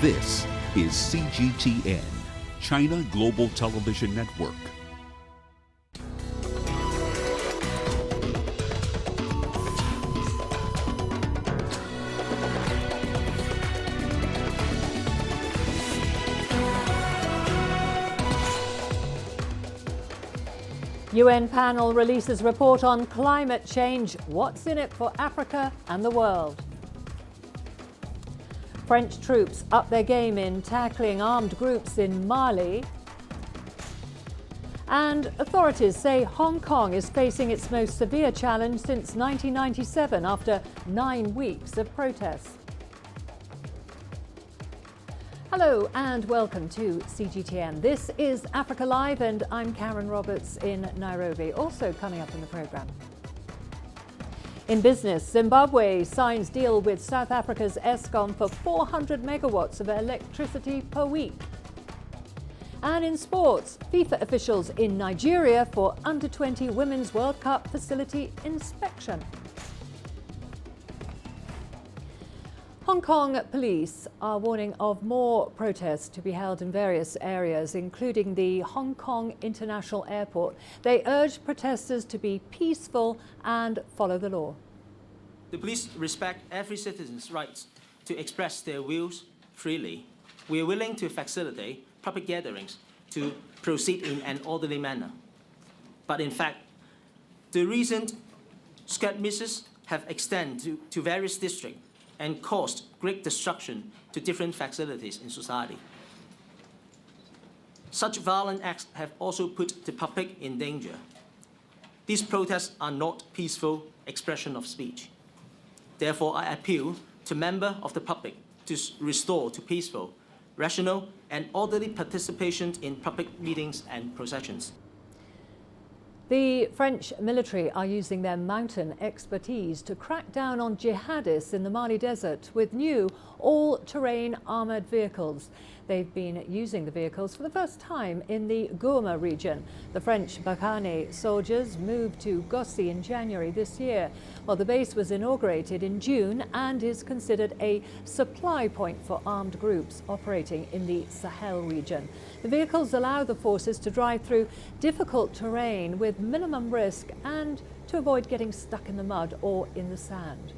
This is CGTN, China Global Television Network. UN panel releases report on climate change. What's in it for Africa and the world? French troops up their game in tackling armed groups in Mali. And authorities say Hong Kong is facing its most severe challenge since 1997 after 9 weeks of protests. Hello and welcome to CGTN. This is Africa Live and I'm Karen Roberts in Nairobi. Also coming up in the programme. In business, Zimbabwe signs deal with South Africa's Eskom for 400 megawatts of electricity per week. And in sports, FIFA officials in Nigeria for Under-20 Women's World Cup facility inspection. Hong Kong police are warning of more protests to be held in various areas, including the Hong Kong International Airport. They urge protesters to be peaceful and follow the law. The police respect every citizen's rights to express their views freely. We are willing to facilitate public gatherings to proceed in an orderly manner. But in fact, the recent skirmishes have extended to various districts and caused great destruction to different facilities in society. Such violent acts have also put the public in danger. These protests are not peaceful expression of speech. Therefore, I appeal to members of the public to restore to peaceful, rational, and orderly participation in public meetings and processions. The French military are using their mountain expertise to crack down on jihadists in the Mali desert with new all-terrain armoured vehicles. They've been using the vehicles for the first time in the Gourma region. The French Barkhane soldiers moved to Gossi in January this year. Well, the base was inaugurated in June and is considered a supply point for armed groups operating in the Sahel region. The vehicles allow the forces to drive through difficult terrain with minimum risk and to avoid getting stuck in the mud or in the sand.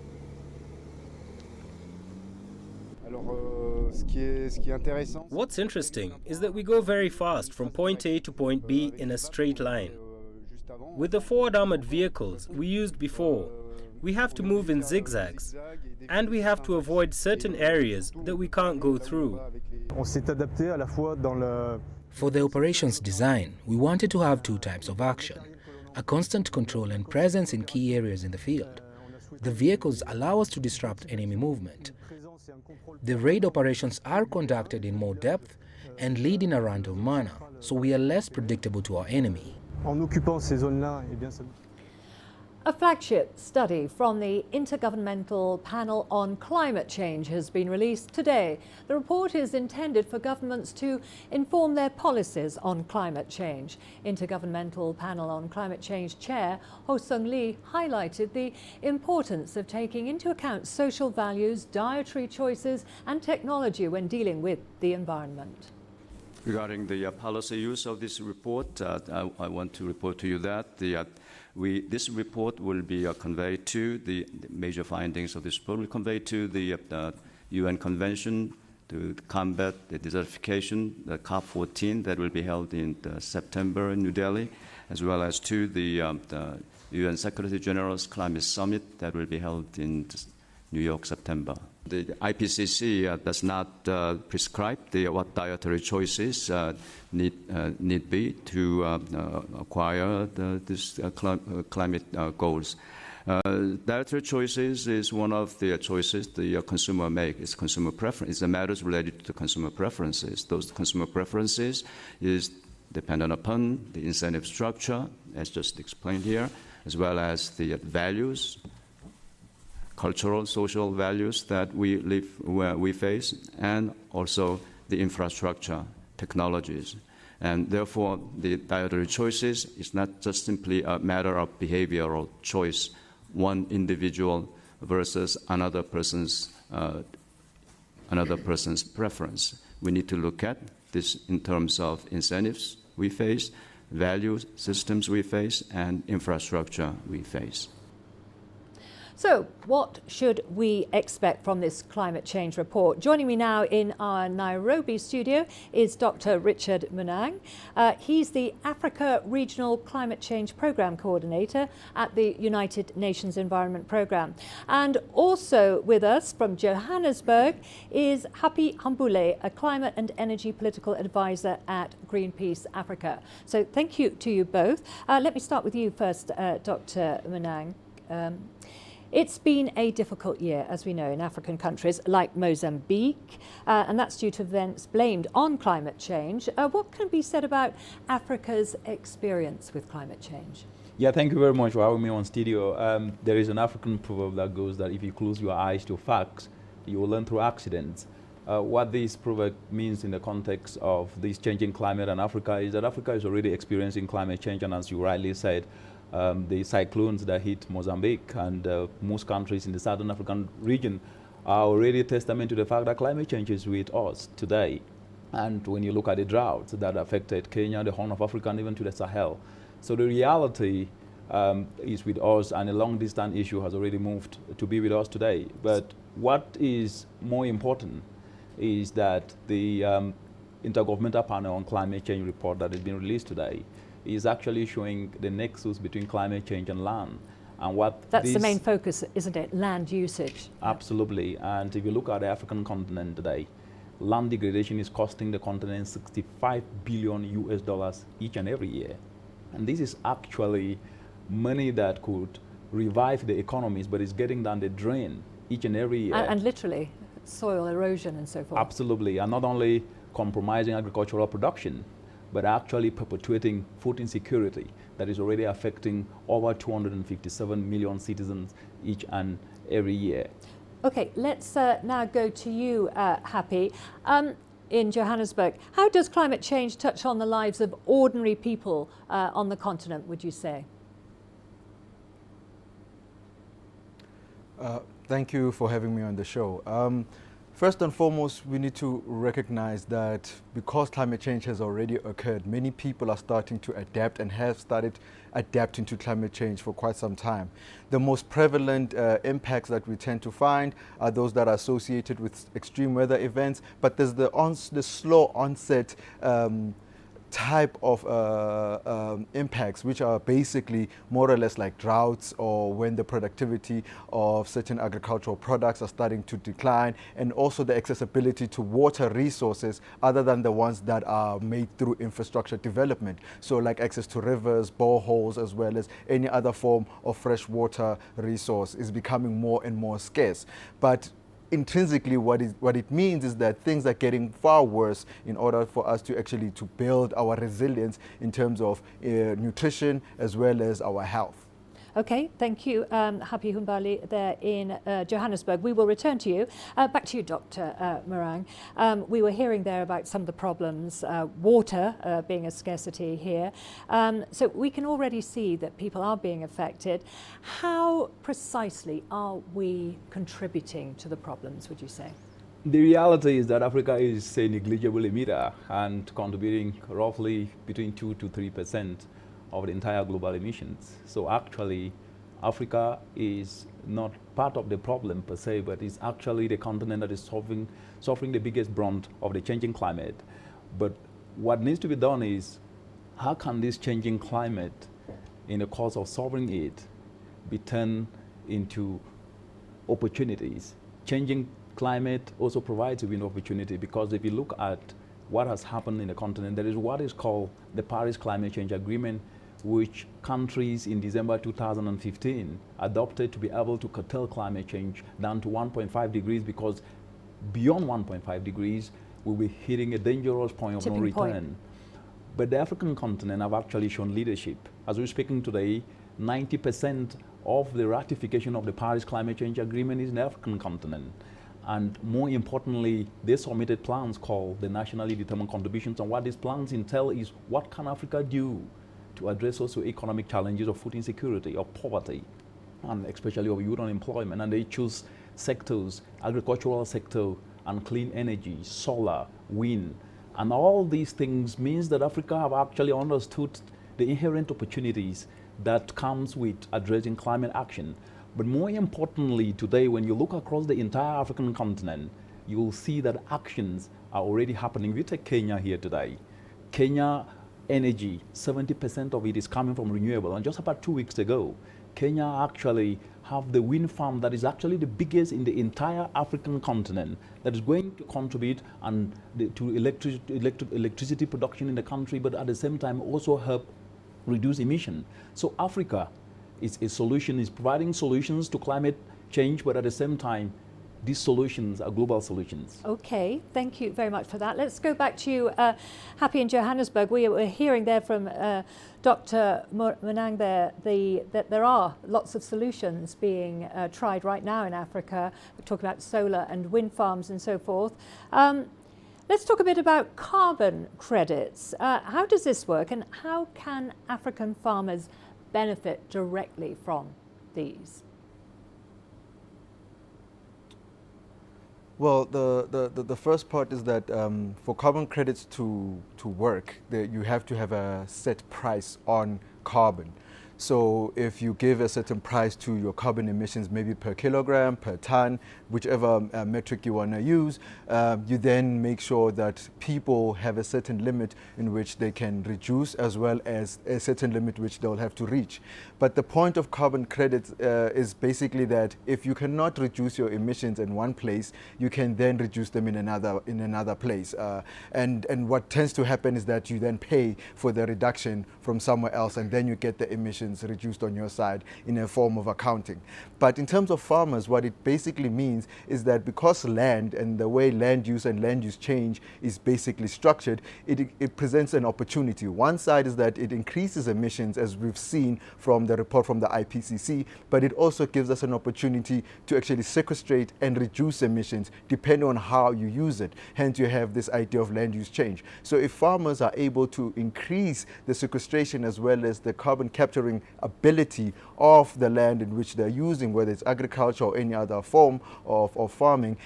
What's interesting is that we go very fast from point A to point B in a straight line. With the forward armored vehicles we used before, we have to move in zigzags and we have to avoid certain areas that we can't go through. For the operations design, we wanted to have two types of action, a constant control and presence in key areas in the field. The vehicles allow us to disrupt enemy movement. The raid operations are conducted in more depth and lead in a random manner, so we are less predictable to our enemy. A flagship study from the Intergovernmental Panel on Climate Change has been released today. The report is intended for governments to inform their policies on climate change. Intergovernmental Panel on Climate Change Chair Ho Sung Lee highlighted the importance of taking into account social values, dietary choices and technology when dealing with the environment. Regarding the policy use of this report, I want to report to you that this report will be conveyed to the major findings of this report will convey to the UN Convention to combat the desertification, the COP14 that will be held in September in New Delhi, as well as to the UN Secretary General's Climate Summit that will be held in New York, September. The IPCC does not prescribe what dietary choices need be to acquire these climate goals. Dietary choices is one of the choices the consumer make. It's consumer preference. It's the matters related to consumer preferences. Those consumer preferences is dependent upon the incentive structure, as just explained here, as well as the values, cultural, social values that we live where we face, and also the infrastructure, technologies. And therefore, the dietary choices is not just simply a matter of behavioral choice, one individual versus another person's another person's preference. We need to look at this in terms of incentives we face, value systems we face, and infrastructure we face. So, what should we expect from this climate change report? Joining me now in our Nairobi studio is Dr. Richard Munang. He's the Africa Regional Climate Change Programme Coordinator at the United Nations Environment Programme. And also with us from Johannesburg is Happy Hambule, a Climate and Energy Political Advisor at Greenpeace Africa. So, thank you to you both. Let me start with you first, Dr. Munang. It's been a difficult year, as we know, in African countries like Mozambique, and that's due to events blamed on climate change. What can be said about Africa's experience with climate change? Yeah, thank you very much for having me on studio. There is an African proverb that goes that if you close your eyes to facts, you will learn through accidents. What this proverb means in the context of this changing climate in Africa is that Africa is already experiencing climate change, and as you rightly said, the cyclones that hit Mozambique and most countries in the Southern African region are already a testament to the fact that climate change is with us today. And when you look at the droughts that affected Kenya, the Horn of Africa, and even to the Sahel. So the reality is with us, and a long-distance issue has already moved to be with us today. But what is more important is that the Intergovernmental Panel on Climate Change report that has been released today is actually showing the nexus between climate change and land. And what that's the main focus, isn't it? Land usage. Absolutely. And if you look at the African continent today, land degradation is costing the continent $65 billion US each and every year. And this is actually money that could revive the economies, but it's getting down the drain each and every year. And literally, soil erosion and so forth. Absolutely. And not only compromising agricultural production, but actually perpetuating food insecurity that is already affecting over 257 million citizens each and every year. Okay, let's now go to you, Happy. In Johannesburg, how does climate change touch on the lives of ordinary people on the continent, would you say? Thank you for having me on the show. First and foremost, we need to recognize that because climate change has already occurred, many people are starting to adapt and have started adapting to climate change for quite some time. The most prevalent impacts that we tend to find are those that are associated with extreme weather events, but there's the slow onset type of impacts, which are basically more or less like droughts, or when the productivity of certain agricultural products are starting to decline, and also the accessibility to water resources other than the ones that are made through infrastructure development. So like access to rivers, boreholes, as well as any other form of fresh water resource is becoming more and more scarce. But intrinsically, what it means is that things are getting far worse in order for us to actually to build our resilience in terms of nutrition as well as our health. Okay, thank you, Happy Humbali there in Johannesburg. We will return to you. Back to you, Dr. Munang. We were hearing there about some of the problems, water being a scarcity here. So we can already see that people are being affected. How precisely are we contributing to the problems, would you say? The reality is that Africa is a negligible emitter and contributing roughly between 2 to 3% of the entire global emissions. So actually, Africa is not part of the problem per se, but it's actually the continent that is suffering the biggest brunt of the changing climate. But what needs to be done is, how can this changing climate, in the course of solving it, be turned into opportunities? Changing climate also provides a window of opportunity, because if you look at what has happened in the continent, there is what is called the Paris Climate Change Agreement, which countries in December 2015 adopted to be able to curtail climate change down to 1.5 degrees, because beyond 1.5 degrees, we'll be hitting a dangerous point of no return. But the African continent have actually shown leadership. As we're speaking today, 90% of the ratification of the Paris Climate Change Agreement is in the African continent. And more importantly, they submitted plans called the Nationally Determined Contributions. And what these plans entail is, what can Africa do to address socio-economic challenges of food insecurity, of poverty, and especially of youth unemployment. And they choose sectors, agricultural sector and clean energy, solar, wind, and all these things means that Africa have actually understood the inherent opportunities that comes with addressing climate action. But more importantly today, when you look across the entire African continent, you will see that actions are already happening. We take Kenya here today. Kenya energy, 70% of it is coming from renewable. And just about 2 weeks ago, Kenya actually have the wind farm that is actually the biggest in the entire African continent that is going to contribute to electricity production in the country, but at the same time also help reduce emission. So Africa is a solution, is providing solutions to climate change, but at the same time, these solutions are global solutions. Okay, thank you very much for that. Let's go back to you, Happy in Johannesburg. We were hearing there from Dr. Menang there that there are lots of solutions being tried right now in Africa. We're talking about solar and wind farms and so forth. Let's talk a bit about carbon credits. How does this work, and how can African farmers benefit directly from these? Well, the first part is that for carbon credits to work, you have to have a set price on carbon. So if you give a certain price to your carbon emissions, maybe per kilogram, per ton, whichever metric you want to use, you then make sure that people have a certain limit in which they can reduce, as well as a certain limit which they'll have to reach. But the point of carbon credits is basically that if you cannot reduce your emissions in one place, you can then reduce them in another place. And what tends to happen is that you then pay for the reduction from somewhere else, and then you get the emissions reduced on your side in a form of accounting. But in terms of farmers, what it basically means is that because land and the way land use change is basically structured, it presents an opportunity. One side is that it increases emissions, as we've seen from the report from the IPCC, but it also gives us an opportunity to actually sequestrate and reduce emissions depending on how you use it. Hence, you have this idea of land use change. So if farmers are able to increase the sequestration as well as the carbon capturing ability of the land in which they're using, whether it's agriculture or any other form of farming,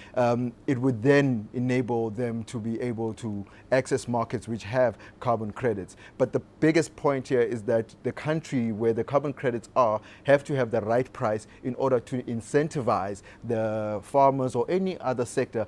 it would then enable them to be able to access markets which have carbon credits. But the biggest point here is that the country where the carbon credits are have to have the right price in order to incentivize the farmers or any other sector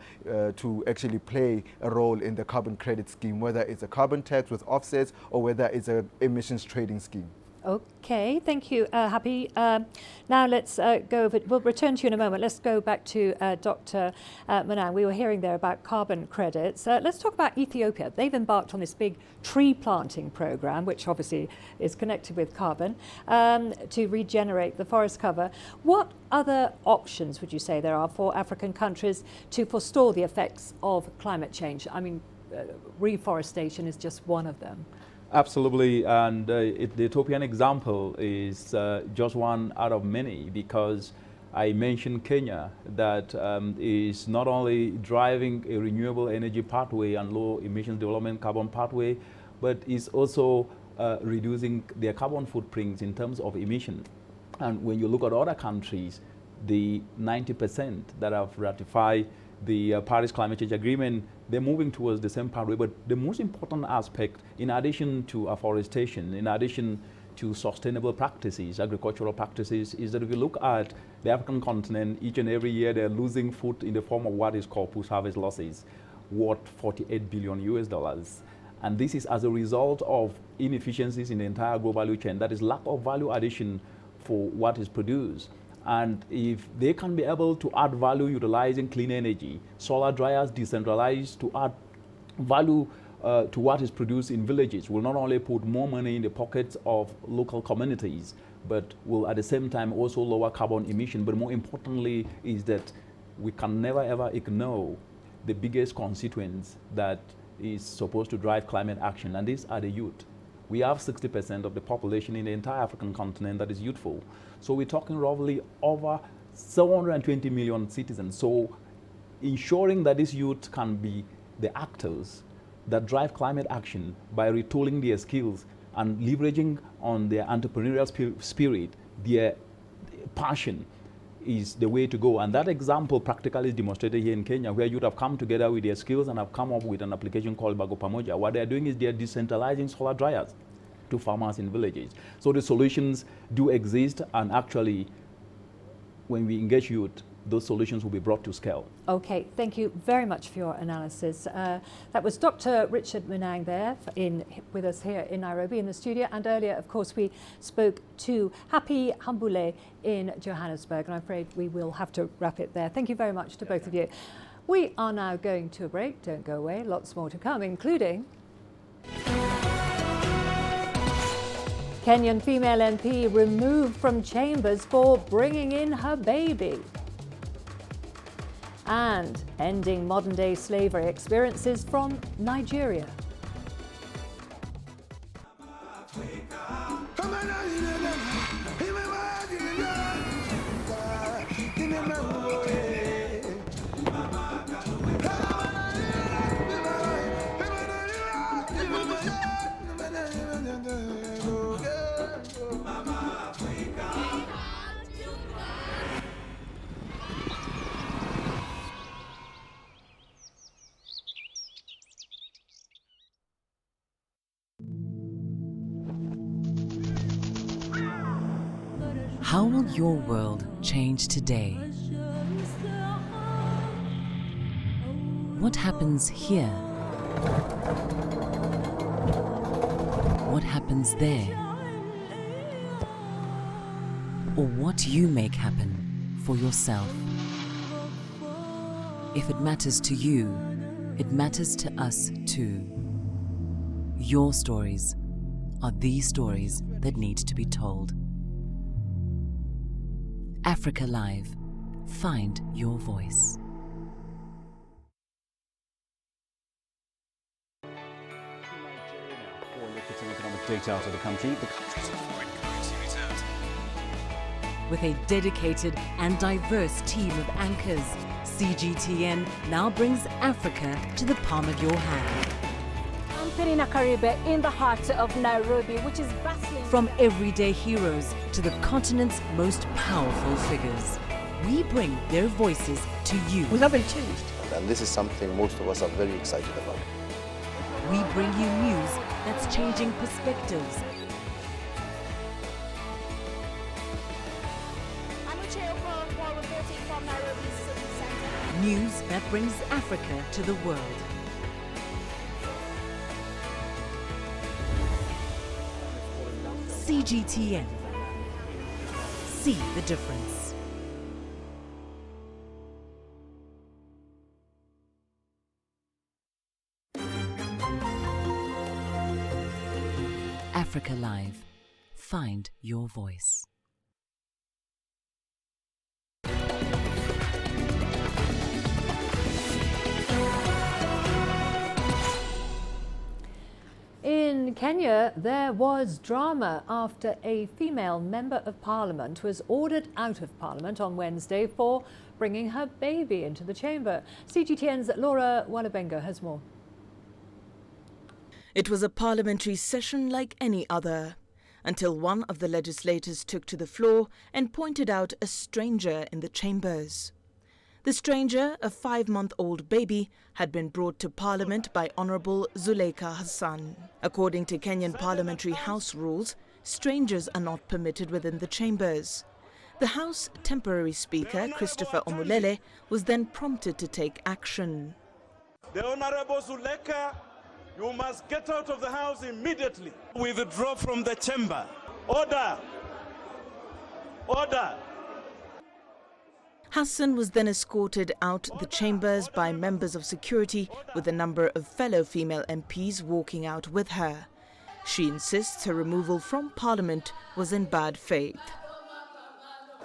to actually play a role in the carbon credit scheme, whether it's a carbon tax with offsets or whether it's an emissions trading scheme. Okay, thank you, Happy. Now let's go over, we'll return to you in a moment. Let's go back to Dr. Menang. We were hearing there about carbon credits. Let's talk about Ethiopia. They've embarked on this big tree planting program, which obviously is connected with carbon, to regenerate the forest cover. What other options would you say there are for African countries to forestall the effects of climate change? I mean, reforestation is just one of them. Absolutely, and the Ethiopian example is just one out of many, because I mentioned Kenya that is not only driving a renewable energy pathway and low emission development carbon pathway, but is also reducing their carbon footprints in terms of emission. And when you look at other countries, the 90% that have ratified the Paris Climate Change Agreement, they're moving towards the same pathway. But the most important aspect, in addition to afforestation, in addition to sustainable practices, agricultural practices, is that if you look at the African continent, each and every year they're losing food in the form of what is called post-harvest losses, worth $48 billion. And this is as a result of inefficiencies in the entire global value chain. That is lack of value addition for what is produced. And if they can be able to add value utilizing clean energy, solar dryers decentralized to add value to what is produced in villages, will not only put more money in the pockets of local communities, but will at the same time also lower carbon emission. But more importantly is that we can never ever ignore the biggest constituents that is supposed to drive climate action, and these are the youth. We have 60% of the population in the entire African continent that is youthful. So we're talking roughly over 720 million citizens. So ensuring that this youth can be the actors that drive climate action by retooling their skills and leveraging on their entrepreneurial spirit, their passion, is the way to go. And that example practically is demonstrated here in Kenya, where youth have come together with their skills and have come up with an application called Bago Pamoja. What they're doing is they're decentralizing solar dryers to farmers in villages. So the solutions do exist, and actually, when we engage youth, those solutions will be brought to scale. Okay, thank you very much for your analysis. That was Dr. Richard Munang there with us here in Nairobi in the studio, and earlier, of course, we spoke to Happy Hambule in Johannesburg, and I'm afraid we will have to wrap it there. Thank you very much to both of you. We are now going to a break. Don't go away, lots more to come, including Kenyan female MP removed from chambers for bringing in her baby. And ending modern-day slavery experiences from Nigeria. How will your world change today? What happens here? What happens there? Or what you make happen for yourself? If it matters to you, it matters to us too. Your stories are the stories that need to be told. Africa Live. Find your voice. For a look at some economic data out of the country, the country's foreign currency reserves. With a dedicated and diverse team of anchors, CGTN now brings Africa to the palm of your hand. I'm Penina Karibe in the heart of Nairobi, which is bustling. From everyday heroes to the continent's most powerful figures, we bring their voices to you. We haven't changed, and this is something most of us are very excited about. We bring you news that's changing perspectives. Reporting from Nairobi City Center. News that brings Africa to the world. CGTN. See the difference. Africa Live. Find your voice. In Kenya, there was drama after a female member of parliament was ordered out of parliament on Wednesday for bringing her baby into the chamber. CGTN's Laura Walabenga has more. It was a parliamentary session like any other, until one of the legislators took to the floor and pointed out a stranger in the chambers. The stranger, a 5-month-old baby, had been brought to Parliament by Honourable Zuleika Hassan. According to Kenyan Parliamentary House rules, strangers are not permitted within the chambers. The House temporary Speaker, Christopher Omulele, was then prompted to take action. The Honourable Zuleika, you must get out of the House immediately. Withdraw from the chamber. Order! Order! Hassan was then escorted out the chambers by members of security, with a number of fellow female MPs walking out with her. She insists her removal from Parliament was in bad faith.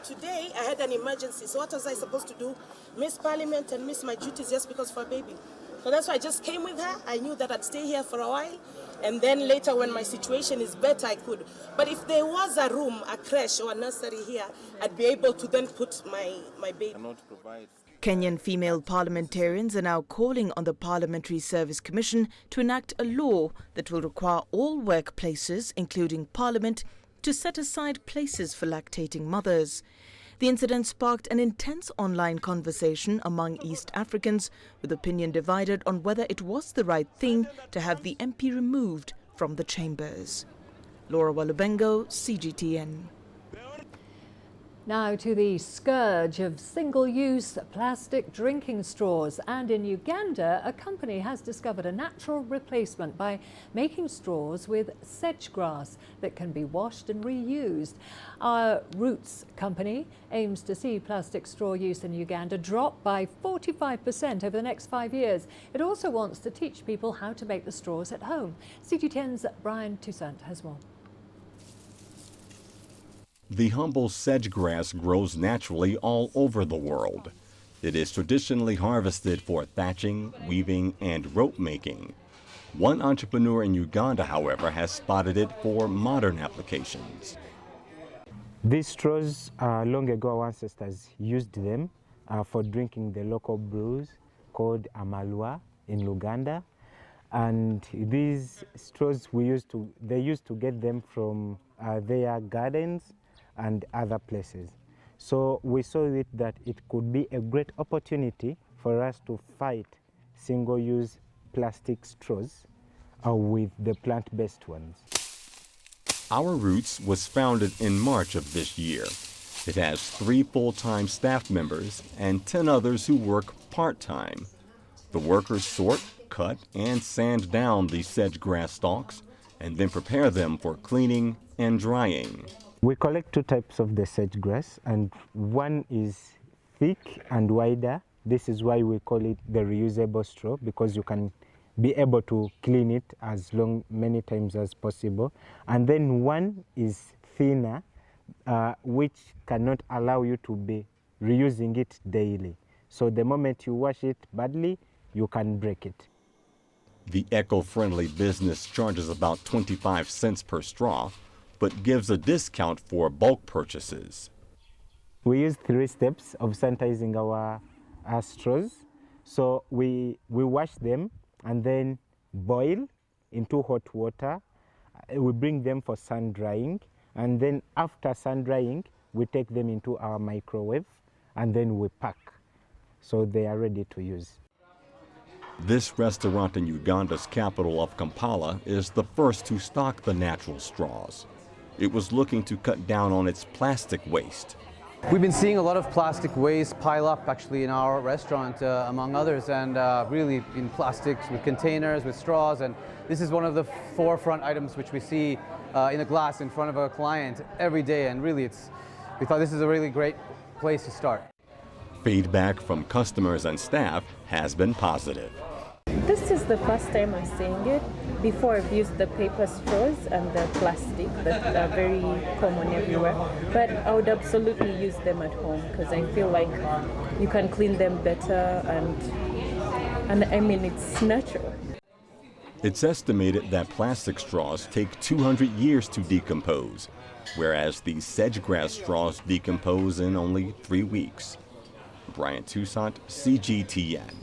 Today I had an emergency, so what was I supposed to do? Miss Parliament and miss my duties just because for a baby? So that's why I just came with her. I knew that I'd stay here for a while, and then later when my situation is better, I could. But if there was a room, a creche or a nursery here, I'd be able to then put my baby. Kenyan female parliamentarians are now calling on the Parliamentary Service Commission to enact a law that will require all workplaces, including Parliament, to set aside places for lactating mothers. The incident sparked an intense online conversation among East Africans, with opinion divided on whether it was the right thing to have the MP removed from the chambers. Laura Walubengo, CGTN. Now to the scourge of single-use plastic drinking straws. And in Uganda, a company has discovered a natural replacement by making straws with sedge grass that can be washed and reused. Our Roots company aims to see plastic straw use in Uganda drop by 45% over the next 5 years. It also wants to teach people how to make the straws at home. CG10's Brian Toussaint has more. The humble sedge grass grows naturally all over the world. It is traditionally harvested for thatching, weaving, and rope making. One entrepreneur in Uganda, however, has spotted it for modern applications. These straws, long ago our ancestors used them for drinking the local brews called amalwa in Uganda. And these straws they used to get them from their gardens and other places. So we saw that it could be a great opportunity for us to fight single-use plastic straws with the plant-based ones. Our Roots was founded in March of this year. It has 3 full-time staff members and 10 others who work part-time. The workers sort, cut, and sand down the sedge grass stalks and then prepare them for cleaning and drying. We collect 2 types of the sedge grass, and one is thick and wider. This is why we call it the reusable straw, because you can be able to clean it many times as possible. And then one is thinner, which cannot allow you to be reusing it daily. So the moment you wash it badly, you can break it. The eco-friendly business charges about 25 cents per straw, but gives a discount for bulk purchases. We use 3 steps of sanitizing our straws. So we wash them and then boil into hot water. We bring them for sun drying, and then after sun drying, we take them into our microwave and then we pack. So they are ready to use. This restaurant in Uganda's capital of Kampala is the first to stock the natural straws. It was looking to cut down on its plastic waste. We've been seeing a lot of plastic waste pile up actually in our restaurant, among others, and really in plastics, with containers, with straws, and this is one of the forefront items which we see in the glass in front of our client every day, and really we thought this is a really great place to start. Feedback from customers and staff has been positive. This is the first time I'm seeing it. Before, I've used the paper straws and the plastic that are very common everywhere. But I would absolutely use them at home because I feel like you can clean them better and I mean, it's natural. It's estimated that plastic straws take 200 years to decompose, whereas the sedge grass straws decompose in only 3 weeks. Brian Toussaint, CGTN.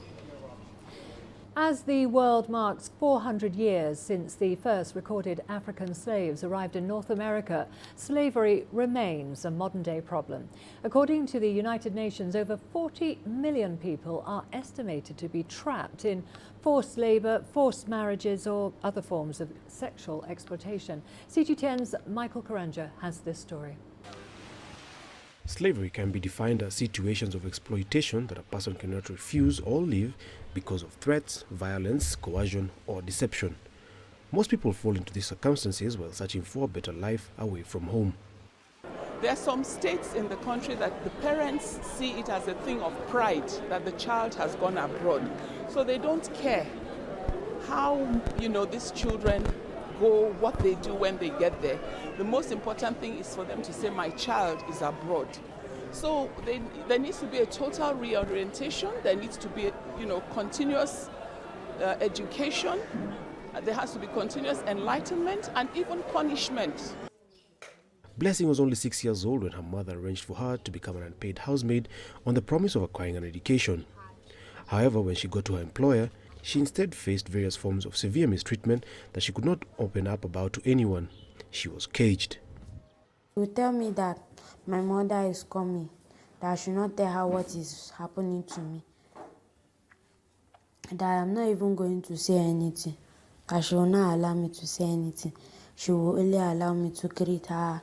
As the world marks 400 years since the first recorded African slaves arrived in North America, slavery remains a modern-day problem. According to the United Nations, over 40 million people are estimated to be trapped in forced labor, forced marriages, or other forms of sexual exploitation. CG10's Michael Karanja has this story. Slavery can be defined as situations of exploitation that a person cannot refuse or leave because of threats, violence, coercion, or deception. Most people fall into these circumstances while searching for a better life away from home. There are some states in the country that the parents see it as a thing of pride that the child has gone abroad. So they don't care how, these children go, what they do when they get there. The most important thing is for them to say, my child is abroad. So there needs to be a total reorientation. There needs to be, continuous education. There has to be continuous enlightenment and even punishment. Blessing was only 6 years old when her mother arranged for her to become an unpaid housemaid on the promise of acquiring an education. However, when she got to her employer, she instead faced various forms of severe mistreatment that she could not open up about to anyone. She was caged. You tell me that my mother is coming. that I should not tell her what is happening to me. That I am not even going to say anything. That she will not allow me to say anything. She will only allow me to greet her,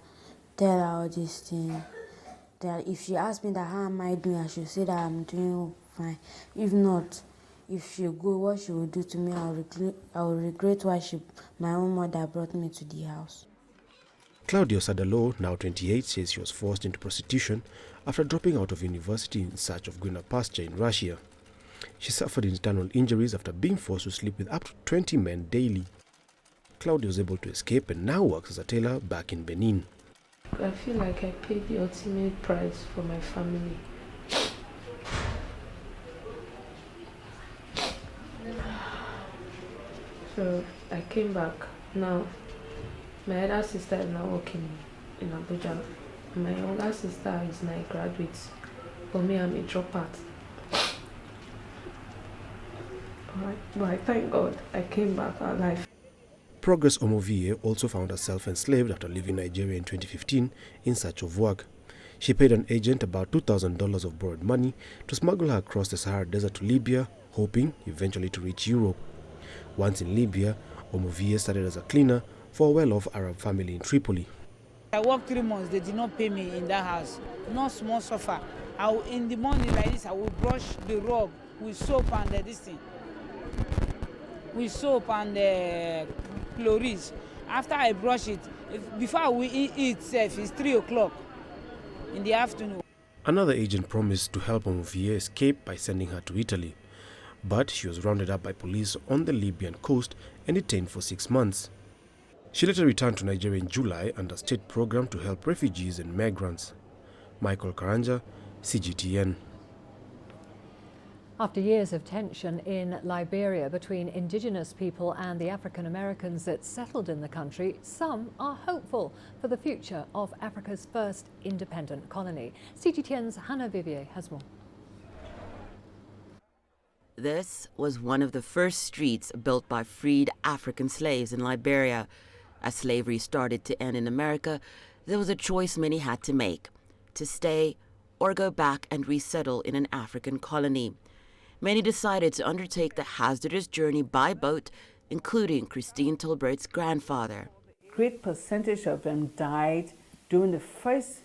tell her all these things. That if she asks me that how am I doing, I should say that I'm doing fine. If not, if she go, what she will do to me, I will regret why my own mother brought me to the house. Claudia Sadalo, now 28, says she was forced into prostitution after dropping out of university in search of greener pasture in Russia. She suffered internal injuries after being forced to sleep with up to 20 men daily. Claudia was able to escape and now works as a tailor back in Benin. I feel like I paid the ultimate price for my family. So I came back. Now my other sister is now working in Abuja. My younger sister is now a graduate. For me, I'm a dropout. But I thank God I came back alive. Progress Omovie also found herself enslaved after leaving Nigeria in 2015 in search of work. She paid an agent about $2,000 of borrowed money to smuggle her across the Sahara Desert to Libya, hoping eventually to reach Europe. Once in Libya, Omovie started as a cleaner for a well-off Arab family in Tripoli. I worked 3 months. They did not pay me in that house. No small suffer. In the morning like this, I will brush the rug with soap and this thing. With soap and chlorine. After I brush it, before we eat safe, it's 3 o'clock in the afternoon. Another agent promised to help Omovie escape by sending her to Italy. But she was rounded up by police on the Libyan coast and detained for 6 months. She later returned to Nigeria in July under a state program to help refugees and migrants. Michael Karanja, CGTN. After years of tension in Liberia between indigenous people and the African Americans that settled in the country, some are hopeful for the future of Africa's first independent colony. CGTN's Hannah Vivier has more. This was one of the first streets built by freed African slaves in Liberia. As slavery started to end in America, there was a choice many had to make: to stay or go back and resettle in an African colony. Many decided to undertake the hazardous journey by boat, including Christine Tolbert's grandfather. Great percentage of them died during the first.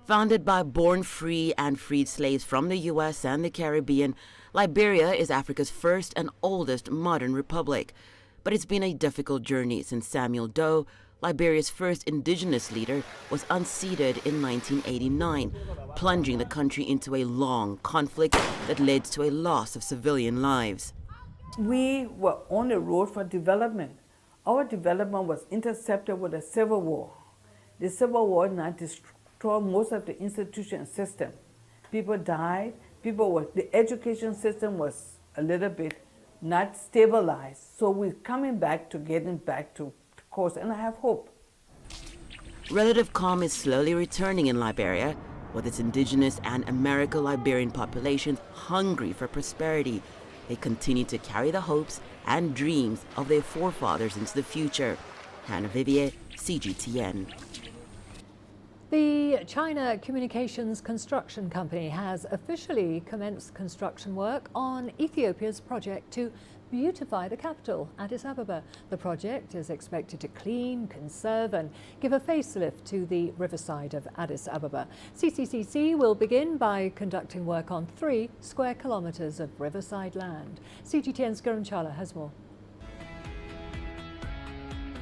Founded by born free and freed slaves from the U.S. and the Caribbean, Liberia is Africa's first and oldest modern republic. But it's been a difficult journey since Samuel Doe, Liberia's first indigenous leader, was unseated in 1989, plunging the country into a long conflict that led to a loss of civilian lives. We were on the road for development. Our development was intercepted with a civil war. The civil war now destroyed most of the institution system. People died. The education system was a little bit not stabilized. So we're coming back to getting back to course, and I have hope. Relative calm is slowly returning in Liberia, with its indigenous and Americo-Liberian populations hungry for prosperity. They continue to carry the hopes and dreams of their forefathers into the future. Hannah Vivier, CGTN. The China Communications Construction Company has officially commenced construction work on Ethiopia's project to beautify the capital, Addis Ababa. The project is expected to clean, conserve and give a facelift to the riverside of Addis Ababa. CCCC will begin by conducting work on 3 square kilometres of riverside land. CGTN's Gurun Chala has more.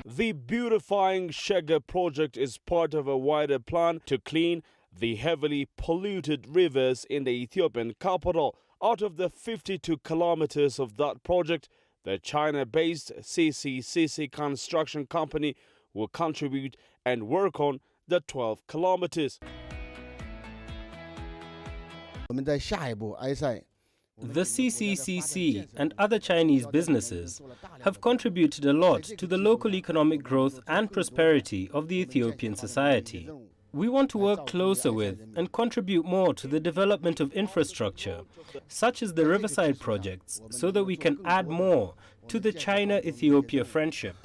The Beautifying Shega project is part of a wider plan to clean the heavily polluted rivers in the Ethiopian capital. Out of the 52 kilometers of that project, the China-based CCCC construction company will contribute and work on the 12 kilometers. The CCCC and other Chinese businesses have contributed a lot to the local economic growth and prosperity of the Ethiopian society. We want to work closer with and contribute more to the development of infrastructure, such as the riverside projects, so that we can add more to the China-Ethiopia friendship.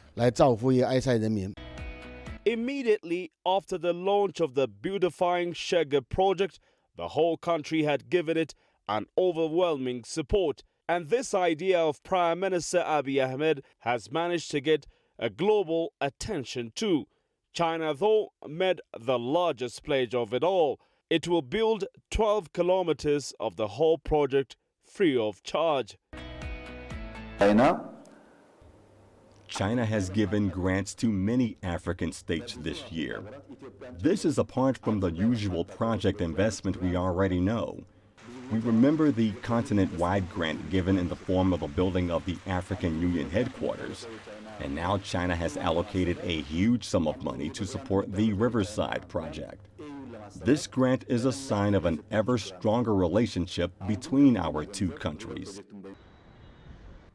Immediately after the launch of the Beautifying Shega project, The whole country had given it an overwhelming support, and this idea of Prime Minister Abiy Ahmed has managed to get a global attention too. China, though, made the largest pledge of it all. It will build 12 kilometers of the whole project free of charge. China has given grants to many African states this year. This is apart from the usual project investment we already know. We remember the continent-wide grant given in the form of the building of the African Union headquarters. And now China has allocated a huge sum of money to support the Riverside project. This grant is a sign of an ever stronger relationship between our two countries.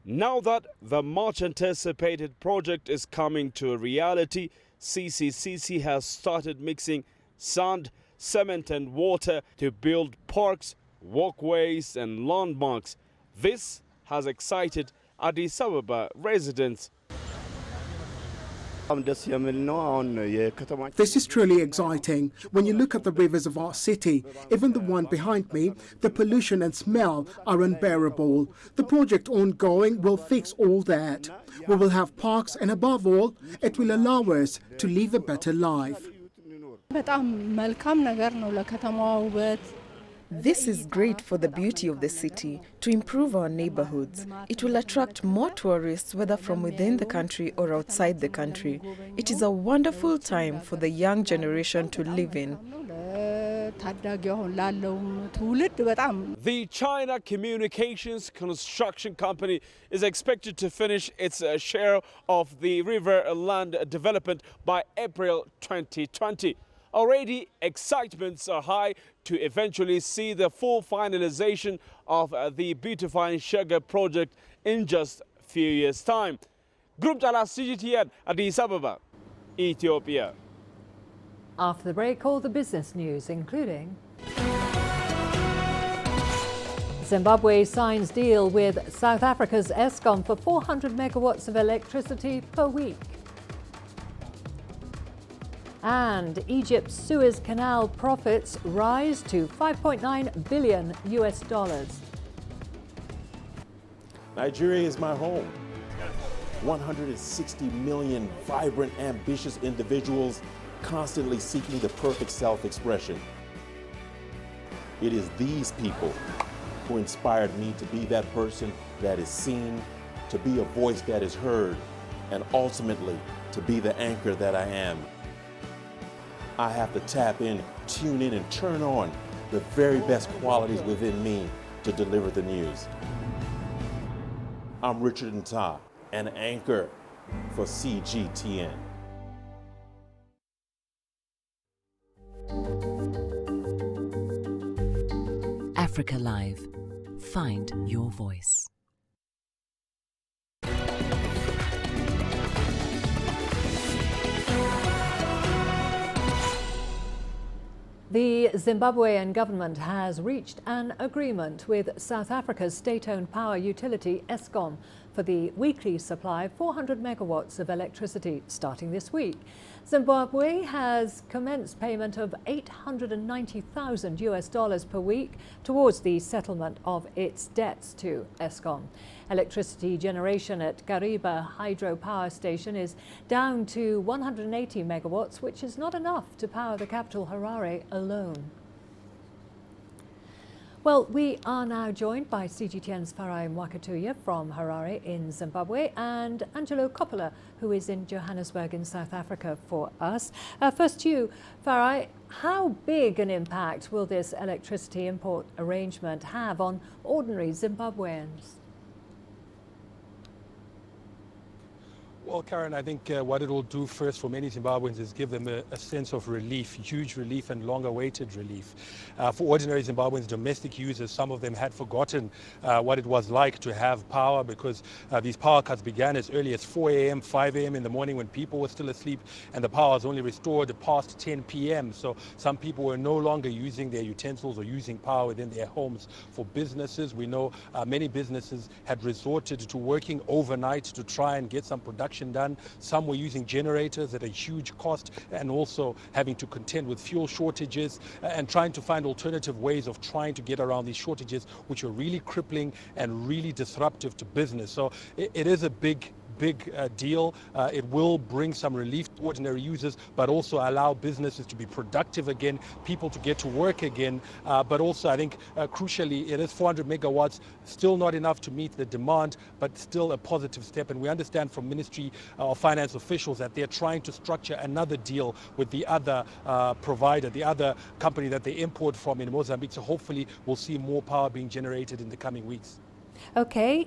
Now that the much-anticipated project is coming to a reality, CCCC has started mixing sand, cement and water to build parks, walkways and landmarks. This has excited Addis Ababa residents. This is truly exciting. When you look at the rivers of our city, even the one behind me, the pollution and smell are unbearable. The project ongoing will fix all that. We will have parks, and above all, it will allow us to live a better life. This is great for the beauty of the city, to improve our neighborhoods. It will attract more tourists, whether from within the country or outside the country. It is a wonderful time for the young generation to live in. The China Communications Construction Company is expected to finish its share of the river land development by April 2020. Already, excitements are high to eventually see the full finalization of the beautifying sugar project in just a few years' time. Group Tala CGTN, Addis Ababa, Ethiopia. After the break, all the business news, including Zimbabwe signs deal with South Africa's Eskom for 400 megawatts of electricity per week. And Egypt's Suez Canal profits rise to $5.9 billion. Nigeria is my home. 160 million vibrant, ambitious individuals constantly seeking the perfect self-expression. It is these people who inspired me to be that person that is seen, to be a voice that is heard, and ultimately to be the anchor that I am. I have to tap in, tune in, and turn on the very best qualities within me to deliver the news. I'm Richard Nta, an anchor for CGTN. Africa Live. Find your voice. The Zimbabwean government has reached an agreement with South Africa's state-owned power utility Eskom for the weekly supply of 400 megawatts of electricity starting this week. Zimbabwe has commenced payment of $890,000 per week towards the settlement of its debts to Eskom. Electricity generation at Kariba hydropower station is down to 180 megawatts, which is not enough to power the capital Harare alone. Well, we are now joined by CGTN's Farai Mwakatuya from Harare in Zimbabwe and Angelo Coppola, who is in Johannesburg in South Africa for us. First to you, Farai, how big an impact will this electricity import arrangement have on ordinary Zimbabweans? Well, Karen, I think what it will do first for many Zimbabweans is give them a sense of relief, huge relief and long-awaited relief. For ordinary Zimbabweans, domestic users, some of them had forgotten what it was like to have power because these power cuts began as early as 4 a.m., 5 a.m. in the morning when people were still asleep, and the power was only restored past 10 p.m. So some people were no longer using their utensils or using power within their homes. For businesses, we know many businesses had resorted to working overnight to try and get some production electrification done. Some were using generators at a huge cost and also having to contend with fuel shortages and trying to find alternative ways of trying to get around these shortages, which are really crippling and really disruptive to business. So it is a big deal. It will bring some relief to ordinary users, but also allow businesses to be productive again, people to get to work again. But also, I think, crucially, it is 400 megawatts, still not enough to meet the demand, but still a positive step. And we understand from Ministry of Finance officials that they're trying to structure another deal with the other provider, the other company that they import from in Mozambique. So hopefully we'll see more power being generated in the coming weeks. Okay,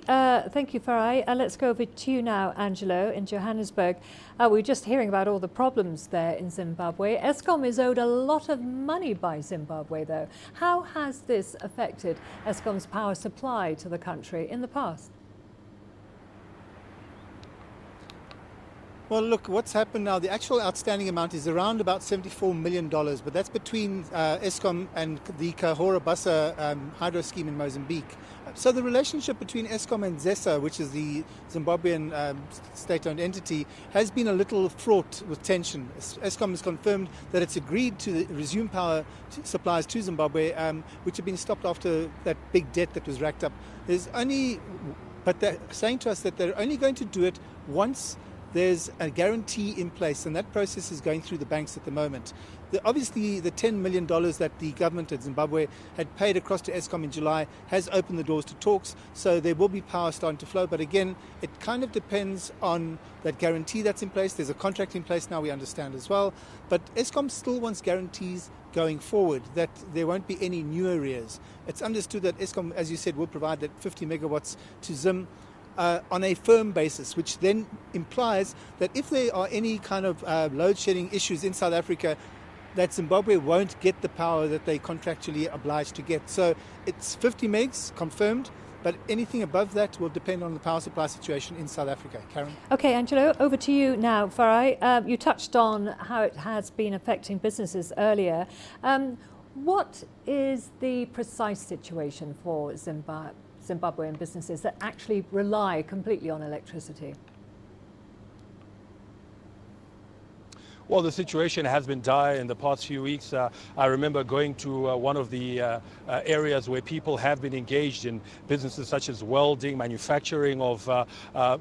thank you, Farai. Let's go over to you now, Angelo, in Johannesburg. We're just hearing about all the problems there in Zimbabwe. Eskom is owed a lot of money by Zimbabwe, though. How has this affected Eskom's power supply to the country in the past? Well, look, what's happened now, the actual outstanding amount is around about $74 million, but that's between Eskom and the Cahora Bassa hydro scheme in Mozambique. So the relationship between Eskom and ZESA, which is the Zimbabwean state-owned entity, has been a little fraught with tension. Eskom has confirmed that it's agreed to resume power supplies to Zimbabwe, which have been stopped after that big debt that was racked up. But they're saying to us that they're only going to do it once there's a guarantee in place, and that process is going through the banks at the moment. Obviously, the $10 million that the government of Zimbabwe had paid across to Eskom in July has opened the doors to talks, so there will be power starting to flow. But again, it kind of depends on that guarantee that's in place. There's a contract in place now, we understand as well. But Eskom still wants guarantees going forward that there won't be any new arrears. It's understood that Eskom, as you said, will provide that 50 megawatts to Zim on a firm basis, which then implies that if there are any kind of load shedding issues in South Africa, that Zimbabwe won't get the power that they contractually obliged to get. So it's 50 megs confirmed, but anything above that will depend on the power supply situation in South Africa. Karen? Okay, Angelo, over to you now. Farai, you touched on how it has been affecting businesses earlier. What is the precise situation for Zimbabwean businesses that actually rely completely on electricity? Well, the situation has been dire in the past few weeks. I remember going to one of the areas where people have been engaged in businesses such as welding, manufacturing of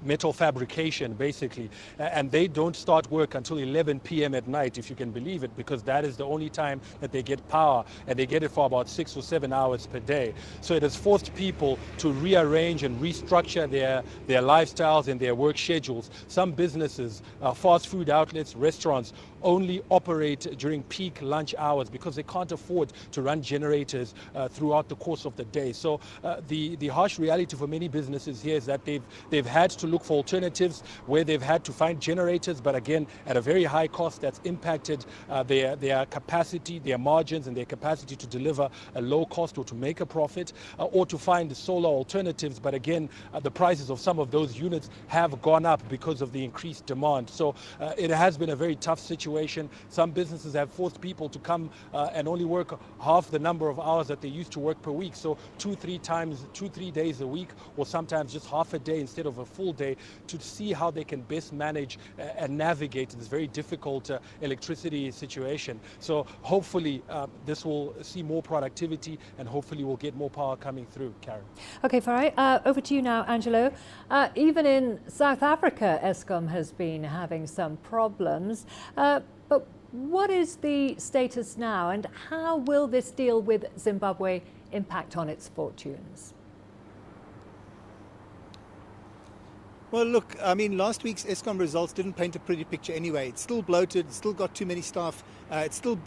metal fabrication, basically. And they don't start work until 11 p.m. at night, if you can believe it, because that is the only time that they get power, and they get it for about 6 or 7 hours per day. So it has forced people to rearrange and restructure their lifestyles and their work schedules. Some businesses, fast food outlets, restaurants, only operate during peak lunch hours because they can't afford to run generators throughout the course of the day. So the harsh reality for many businesses here is that they've had to look for alternatives where they've had to find generators, but again at a very high cost that's impacted their capacity, their margins, and their capacity to deliver a low cost or to make a profit, or to find solar alternatives. But again, the prices of some of those units have gone up because of the increased demand. So it has been a very tough situation. Some businesses have forced people to come and only work half the number of hours that they used to work per week. So 2-3 days a week, or sometimes just half a day instead of a full day, to see how they can best manage and navigate this very difficult electricity situation. So hopefully this will see more productivity, and hopefully we'll get more power coming through. Karen. Okay, Farai, over to you now, Angelo. Even in South Africa, Eskom has been having some problems. But what is the status now, and how will this deal with Zimbabwe impact on its fortunes? Well, look, I mean, last week's Eskom results didn't paint a pretty picture anyway. It's still bloated, it's still got too many staff, it's still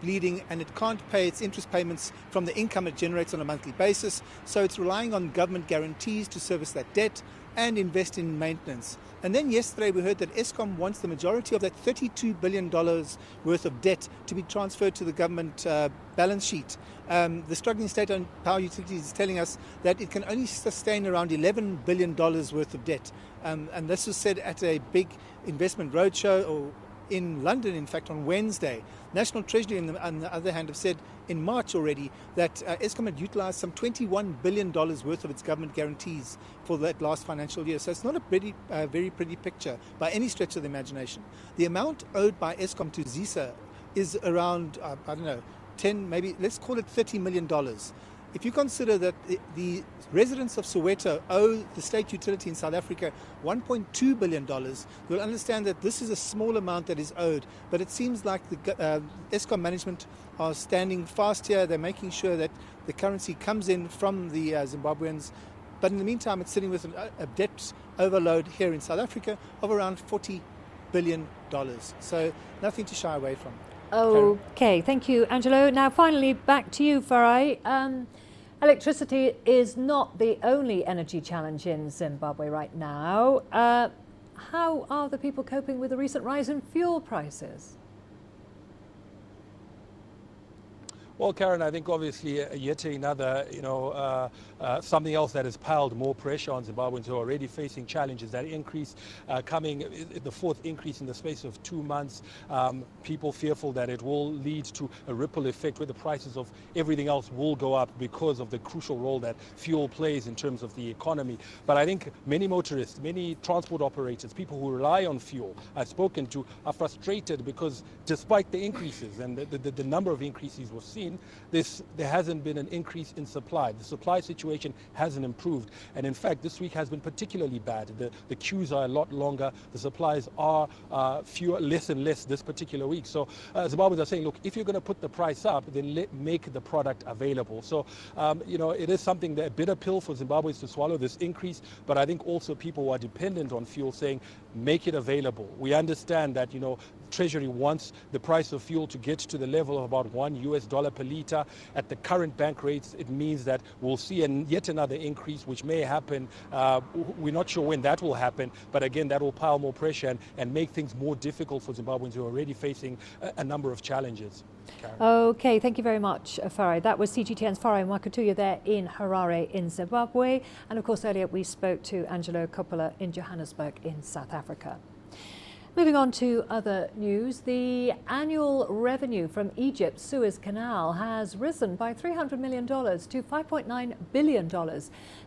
bleeding, and it can't pay its interest payments from the income it generates on a monthly basis. So it's relying on government guarantees to service that debt and invest in maintenance. And then yesterday we heard that Eskom wants the majority of that $32 billion worth of debt to be transferred to the government balance sheet. The struggling state-owned power utility is telling us that it can only sustain around $11 billion worth of debt. And this was said at a big investment roadshow or in London, in fact, on Wednesday. National Treasury, on the other hand, have said in March already that Eskom had utilised some $21 billion worth of its government guarantees for that last financial year. So it's not a very pretty picture by any stretch of the imagination. The amount owed by Eskom to ZISA is around, I don't know, 10, maybe, let's call it $30 million. If you consider that the residents of Soweto owe the state utility in South Africa $1.2 billion, you'll understand that this is a small amount that is owed. But it seems like the Eskom management are standing fast here. They're making sure that the currency comes in from the Zimbabweans. But in the meantime, it's sitting with a debt overload here in South Africa of around $40 billion. So nothing to shy away from. Okay, thank you, Angelo. Now, finally, back to you, Farai. Electricity is not the only energy challenge in Zimbabwe right now. How are the people coping with the recent rise in fuel prices? Well, Karen, I think obviously yet another, something else that has piled more pressure on Zimbabweans who are already facing challenges. That increase coming, the fourth increase in the space of 2 months. People fearful that it will lead to a ripple effect where the prices of everything else will go up because of the crucial role that fuel plays in terms of the economy. But I think many motorists, many transport operators, people who rely on fuel I've spoken to are frustrated because despite the increases and the number of increases we've seen, there hasn't been an increase in supply. The supply situation hasn't improved. And in fact, this week has been particularly bad. The queues are a lot longer. The supplies are less and less this particular week. So Zimbabweans are saying, look, if you're going to put the price up, then make the product available. So, it is something, that a bitter pill for Zimbabweans to swallow, this increase. But I think also people who are dependent on fuel saying, make it available. We understand that, Treasury wants the price of fuel to get to the level of about $1 per litre. At the current bank rates, it means that we'll see yet another increase, which may happen. We're not sure when that will happen, but again, that will pile more pressure and make things more difficult for Zimbabweans who are already facing a number of challenges. Karen. Okay, thank you very much, Farai. That was CGTN's Farai Mwakatuya there in Harare in Zimbabwe. And of course, earlier we spoke to Angelo Coppola in Johannesburg in South Africa. Moving on to other news, the annual revenue from Egypt's Suez Canal has risen by $300 million to $5.9 billion.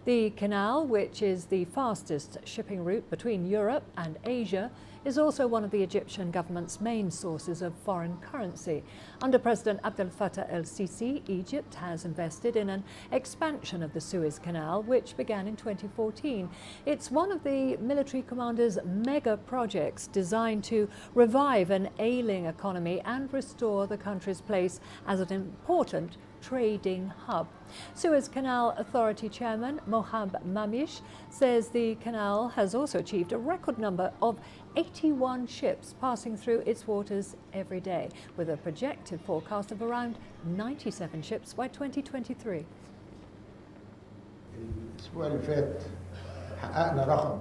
The canal, which is the fastest shipping route between Europe and Asia, is also one of the Egyptian government's main sources of foreign currency. Under President Abdel Fattah el-Sisi, Egypt has invested in an expansion of the Suez Canal, which began in 2014. It's one of the military commander's mega projects designed to revive an ailing economy and restore the country's place as an important trading hub. Suez Canal Authority Chairman Mohab Mamish says the canal has also achieved a record number of 81 ships passing through its waters every day, with a projected forecast of around 97 ships by 2023.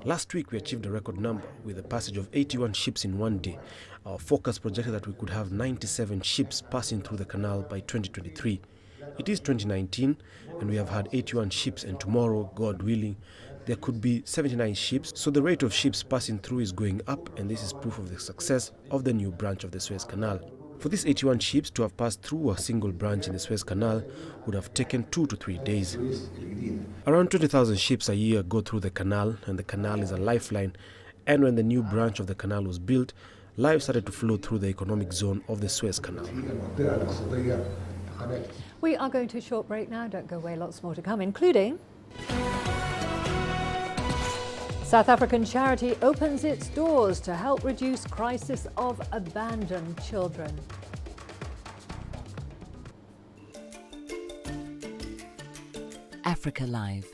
Last week we achieved a record number with the passage of 81 ships in one day. Our forecast projected that we could have 97 ships passing through the canal by 2023. It is 2019 and we have had 81 ships, and tomorrow, God willing, there could be 79 ships. So the rate of ships passing through is going up, and this is proof of the success of the new branch of the Suez Canal. For these 81 ships to have passed through a single branch in the Suez Canal would have taken 2 to 3 days. Around 20,000 ships a year go through the canal, and the canal is a lifeline. And when the new branch of the canal was built, life started to flow through the economic zone of the Suez Canal. We are going to a short break now. Don't go away, lots more to come, including South African charity opens its doors to help reduce crisis of abandoned children. Africa Live.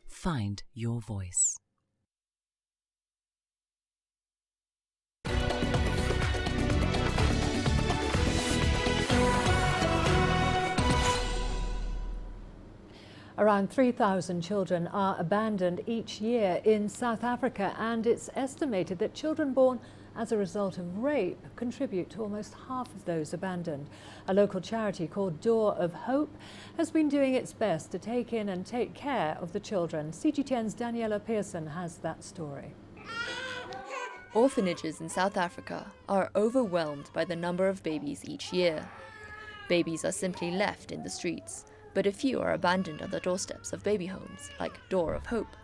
Find your voice. Around 3,000 children are abandoned each year in South Africa, and it's estimated that children born as a result of rape contribute to almost half of those abandoned. A local charity called Door of Hope has been doing its best to take in and take care of the children. CGTN's Daniela Pearson has that story. Orphanages in South Africa are overwhelmed by the number of babies each year. Babies are simply left in the streets, but a few are abandoned on the doorsteps of baby homes, like Door of Hope.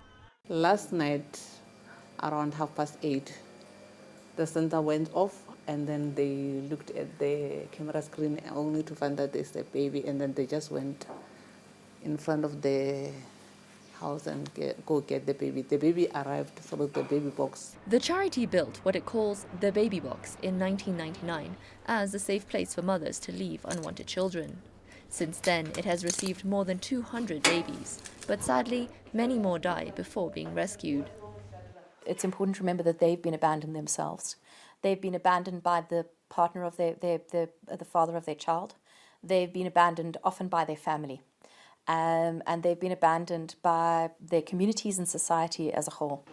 Last night, around 8:30, the center went off, and then they looked at the camera screen only to find that there's a baby, and then they just went in front of the house and go get the baby. The baby arrived through the baby box. The charity built what it calls the Baby Box in 1999 as a safe place for mothers to leave unwanted children. Since then, it has received more than 200 babies, but sadly, many more die before being rescued. It's important to remember that they've been abandoned themselves. They've been abandoned by the partner of the father of their child. They've been abandoned often by their family. And they've been abandoned by their communities and society as a whole.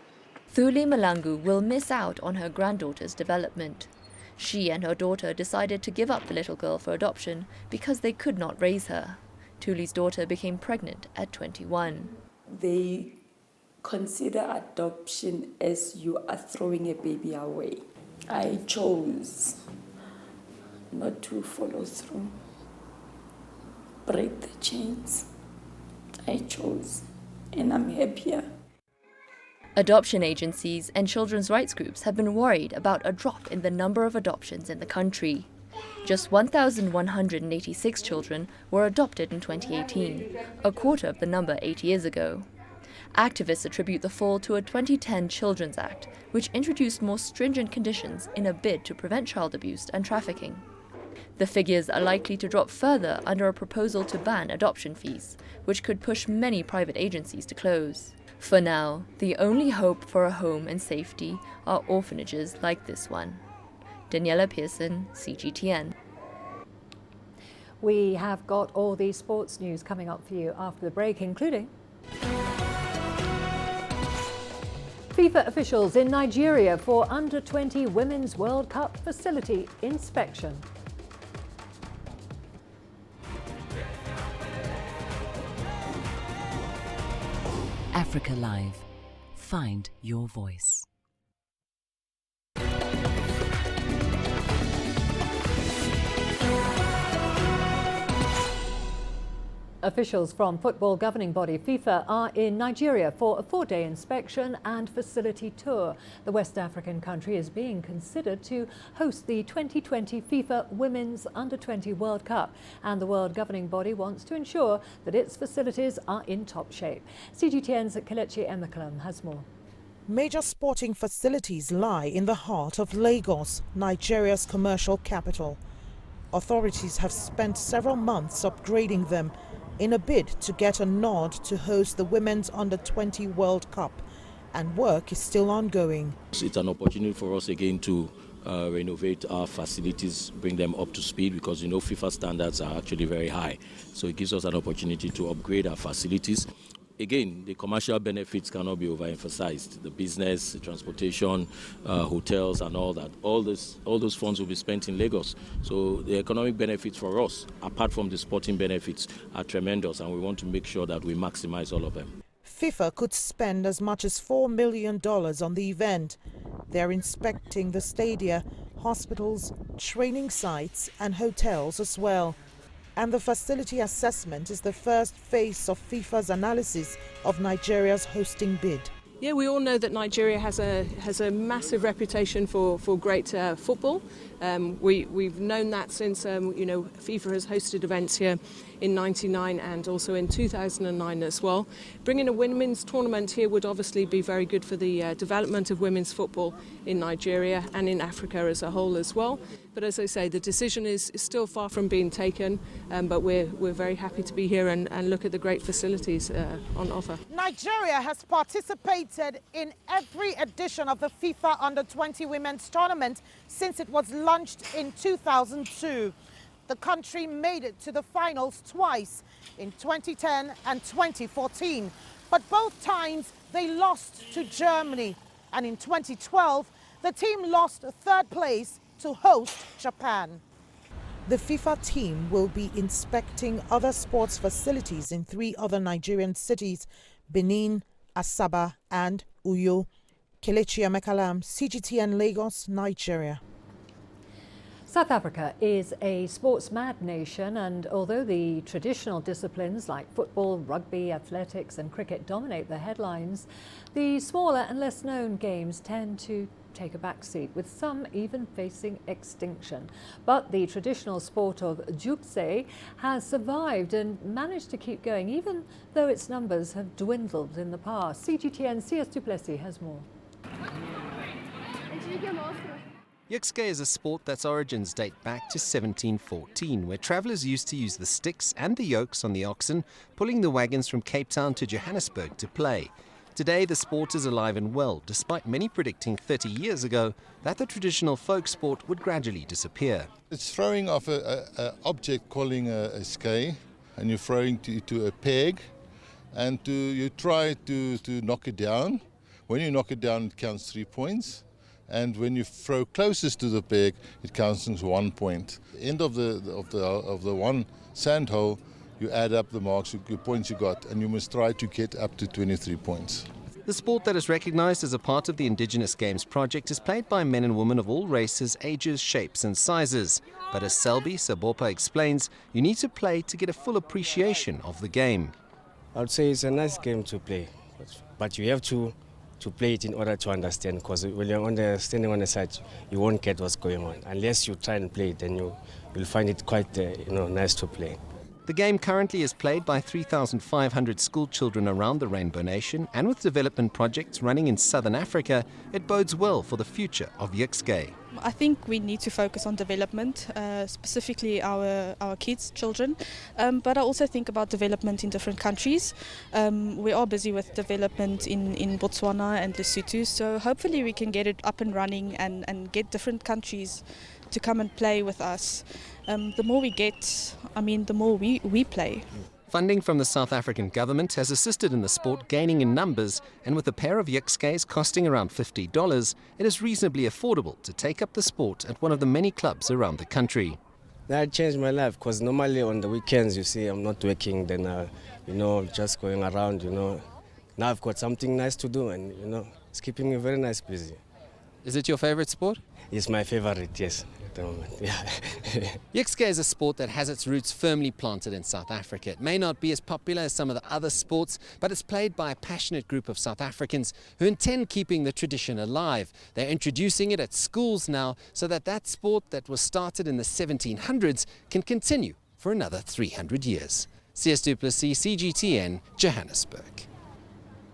Thuli Malangu will miss out on her granddaughter's development. She and her daughter decided to give up the little girl for adoption because they could not raise her. Thuli's daughter became pregnant at 21. They consider adoption as you are throwing a baby away. I chose not to follow through, break the chains. I chose, and I'm happier. Adoption agencies and children's rights groups have been worried about a drop in the number of adoptions in the country. Just 1,186 children were adopted in 2018, a quarter of the number 8 years ago. Activists attribute the fall to a 2010 Children's Act, which introduced more stringent conditions in a bid to prevent child abuse and trafficking. The figures are likely to drop further under a proposal to ban adoption fees, which could push many private agencies to close. For now, the only hope for a home and safety are orphanages like this one. Daniela Pearson, CGTN. We have got all the sports news coming up for you after the break, including FIFA officials in Nigeria for Under-20 Women's World Cup facility inspection. Africa Live. Find your voice. Officials from football governing body FIFA are in Nigeria for a 4-day inspection and facility tour. The West African country is being considered to host the 2020 FIFA Women's Under-20 World Cup, and the world governing body wants to ensure that its facilities are in top shape. CGTN's Kelechi Emeklem has more. Major sporting facilities lie in the heart of Lagos, Nigeria's commercial capital. Authorities have spent several months upgrading them in a bid to get a nod to host the Women's Under-20 World Cup, and work is still ongoing. It's an opportunity for us again to renovate our facilities, bring them up to speed, because you know FIFA standards are actually very high. So it gives us an opportunity to upgrade our facilities. Again, the commercial benefits cannot be overemphasized. The business, the transportation, hotels and all that. All those funds will be spent in Lagos. So the economic benefits for us, apart from the sporting benefits, are tremendous, and we want to make sure that we maximize all of them. FIFA could spend as much as $4 million on the event. They're inspecting the stadia, hospitals, training sites and hotels as well. And the facility assessment is the first phase of FIFA's analysis of Nigeria's hosting bid. Yeah, we all know that Nigeria has a massive reputation for great football. We've known that since FIFA has hosted events here in '99 and also in 2009 as well. Bringing a women's tournament here would obviously be very good for the development of women's football in Nigeria and in Africa as a whole as well. But as I say, the decision is still far from being taken, but we're very happy to be here and look at the great facilities on offer. Nigeria has participated in every edition of the FIFA Under-20 Women's Tournament since it was launched in 2002. The country made it to the finals twice, in 2010 and 2014. But both times they lost to Germany. And in 2012, the team lost third place to host Japan. The FIFA team will be inspecting other sports facilities in 3 other Nigerian cities, Benin, Asaba and Uyo. Kelechi Amekalam, CGTN Lagos, Nigeria. South Africa is a sports-mad nation, and although the traditional disciplines like football, rugby, athletics and cricket dominate the headlines, the smaller and less-known games tend to take a backseat, with some even facing extinction. But the traditional sport of jukse has survived and managed to keep going, even though its numbers have dwindled in the past. CGTN CS Duplessis has more. Jukse is a sport that's origins date back to 1714, where travellers used to use the sticks and the yokes on the oxen, pulling the wagons from Cape Town to Johannesburg to play. Today, the sport is alive and well, despite many predicting 30 years ago that the traditional folk sport would gradually disappear. It's throwing off an object calling a skei, and you're throwing to a peg, and you try to knock it down. When you knock it down, it counts 3 points. And when you throw closest to the peg, it counts as 1 point. End of the one sand hole, you add up the marks, the points you got, and you must try to get up to 23 points. The sport that is recognised as a part of the Indigenous Games project is played by men and women of all races, ages, shapes and sizes. But as Selby Sabopa explains, you need to play to get a full appreciation of the game. I would say it's a nice game to play, but you have to play it in order to understand, because when you're standing on the side, you won't get what's going on. Unless you try and play it, then you'll find it quite nice to play. The game currently is played by 3,500 school children around the Rainbow Nation, and with development projects running in southern Africa, it bodes well for the future of Jukse. I think we need to focus on development, specifically our kids, children, but I also think about development in different countries. We are busy with development in Botswana and Lesotho, so hopefully we can get it up and running and get different countries to come and play with us. The more we get, the more we play. Funding from the South African government has assisted in the sport gaining in numbers, and with a pair of Jukskes costing around $50, it is reasonably affordable to take up the sport at one of the many clubs around the country. That changed my life, because normally on the weekends, you see, I'm not working, then, just going around, Now I've got something nice to do, and, it's keeping me very nice busy. Is it your favorite sport? It's my favorite, yes, at the moment, yeah. Jukse is a sport that has its roots firmly planted in South Africa. It may not be as popular as some of the other sports, but it's played by a passionate group of South Africans who intend keeping the tradition alive. They're introducing it at schools now so that sport that was started in the 1700s can continue for another 300 years. CS Duplessis, CGTN, Johannesburg.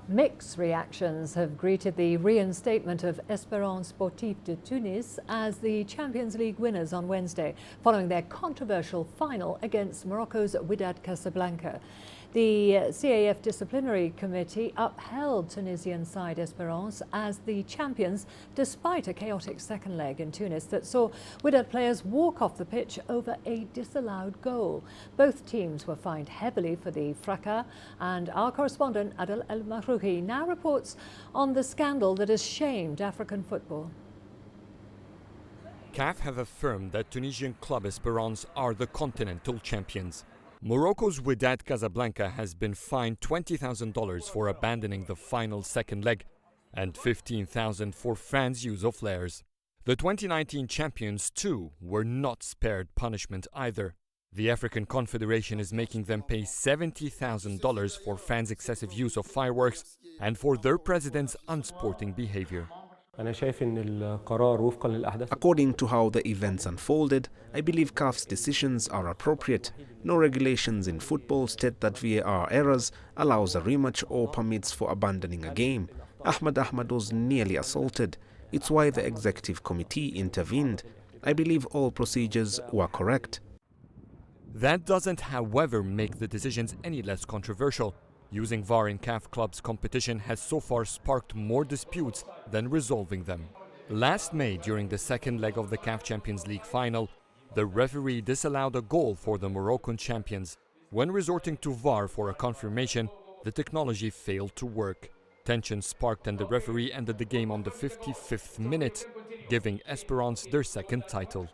Mixed reactions have greeted the reinstatement of Esperance Sportive de Tunis as the Champions League winners on Wednesday, following their controversial final against Morocco's Wydad Casablanca. The CAF Disciplinary Committee upheld Tunisian side Esperance as the champions, despite a chaotic second leg in Tunis that saw Wydad players walk off the pitch over a disallowed goal. Both teams were fined heavily for the fracas, and our correspondent Adel El Mahrouhi now reports on the scandal that has shamed African football. CAF have affirmed that Tunisian club Esperance are the continental champions. Morocco's Wydad Casablanca has been fined $20,000 for abandoning the final second leg and $15,000 for fans' use of flares. The 2019 champions, too, were not spared punishment either. The African Confederation is making them pay $70,000 for fans' excessive use of fireworks and for their president's unsporting behavior. According to how the events unfolded, I believe CAF's decisions are appropriate. No regulations in football state that VAR errors allows a rematch or permits for abandoning a game. Ahmad was nearly assaulted. It's why the executive committee intervened. I believe all procedures were correct. That doesn't, however, make the decisions any less controversial. Using VAR in CAF clubs competition has so far sparked more disputes than resolving them. Last May, during the second leg of the CAF Champions League final, the referee disallowed a goal for the Moroccan champions. When resorting to VAR for a confirmation, the technology failed to work. Tension sparked and the referee ended the game on the 55th minute, giving Esperance their second title.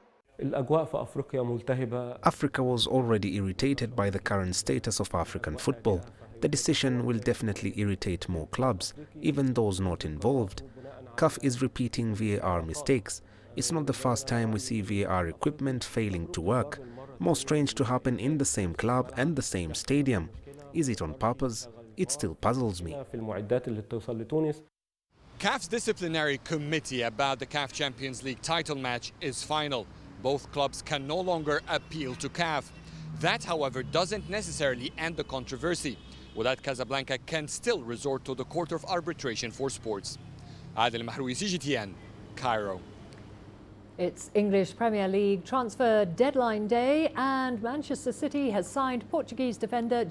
Africa was already irritated by the current status of African football. The decision will definitely irritate more clubs, even those not involved. CAF is repeating VAR mistakes. It's not the first time we see VAR equipment failing to work. More strange to happen in the same club and the same stadium. Is it on purpose? It still puzzles me. CAF's disciplinary committee about the CAF Champions League title match is final. Both clubs can no longer appeal to CAF. That, however, doesn't necessarily end the controversy. Wydad Casablanca can still resort to the Court of Arbitration for Sports. Adel Mahroui, CGTN, Cairo. It's English Premier League transfer deadline day, and Manchester City has signed Portuguese defender